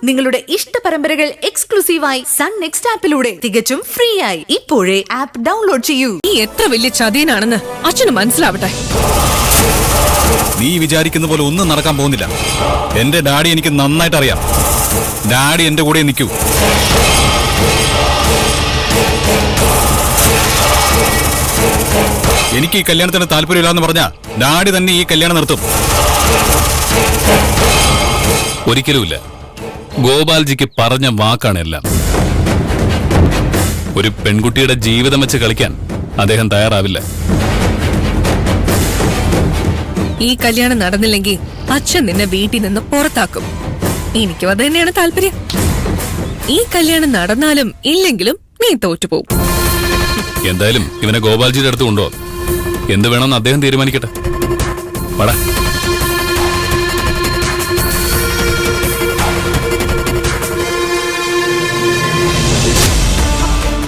നിങ്ങളുടെ ഇഷ്ട പരമ്പരകൾ എക്സ്ക്ലൂസീവായി സൺ നെക്സ്റ്റ് ആപ്പിലൂടെ തികച്ചും ഫ്രീ ആയി ഇപ്പോഴേ ആപ്പ് ഡൗൺലോഡ് ചെയ്യൂ. നീ എത്ര വലിയ ചതിയനാണെന്ന് അച്ഛന് മനസ്സിലാവട്ടെ. നീ വിചാരിക്കുന്ന പോലെ ഒന്നും നടക്കാൻ പോകുന്നില്ല. എന്റെ ഡാഡി എനിക്ക് നന്നായിട്ട് അറിയാം. ഡാഡി എന്റെ കൂടെ നിൽക്കൂ. എനിക്ക് ഈ കല്യാണത്തിന് താല്പര്യമില്ലാന്ന് പറഞ്ഞാ ഡാഡി തന്നെ ഈ കല്യാണം നിർത്തും. ഒരിക്കലുമില്ല. ഗോപാൽജിക്ക് പറഞ്ഞ വാക്കാണ് എല്ലാം. ഒരു പെൺകുട്ടിയുടെ ജീവിതം വെച്ച് കളിക്കാൻ അദ്ദേഹം തയ്യാറാവില്ല. ഈ കല്യാണം നടന്നില്ലെങ്കിൽ അച്ഛൻ നിന്നെ വീട്ടിൽ നിന്ന് പുറത്താക്കും. എനിക്കും അത് തന്നെയാണ് താല്പര്യം. ഈ കല്യാണം നടന്നാലും ഇല്ലെങ്കിലും നീ തോറ്റുപോകും. എന്തായാലും ഇവനെ ഗോപാൽജിയുടെ അടുത്ത് കൊണ്ടുപോകാം. എന്ത് വേണമെന്ന് അദ്ദേഹം തീരുമാനിക്കട്ടെ. വടാ.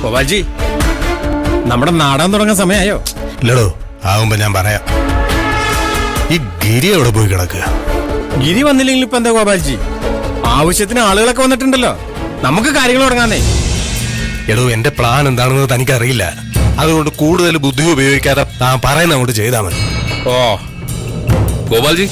ഗോപാൽജി, നമ്മുടെ നാടാൻ തുടങ്ങാൻ സമയമായോ? ഇല്ലടോ, ആകുമ്പോ ഞാൻ പറയാം. ഈ ഗിരി എവിടെ പോയി കിടക്കുക? ഗിരി വന്നില്ലെങ്കിൽ ഇപ്പൊ എന്താ ഗോപാൽജി? ആവശ്യത്തിന് ആളുകളൊക്കെ വന്നിട്ടുണ്ടല്ലോ. നമുക്ക് കാര്യങ്ങൾ തുടങ്ങാന്നേ. എടോ, എന്റെ പ്ലാൻ എന്താണെന്ന് തനിക്കറിയില്ല. അതുകൊണ്ട് കൂടുതൽ ബുദ്ധി ഉപയോഗിക്കാതെ താൻ പറയുന്ന അങ്ങോട്ട് ചെയ്താൽ മതി. ഓ ഗോപാൽജി,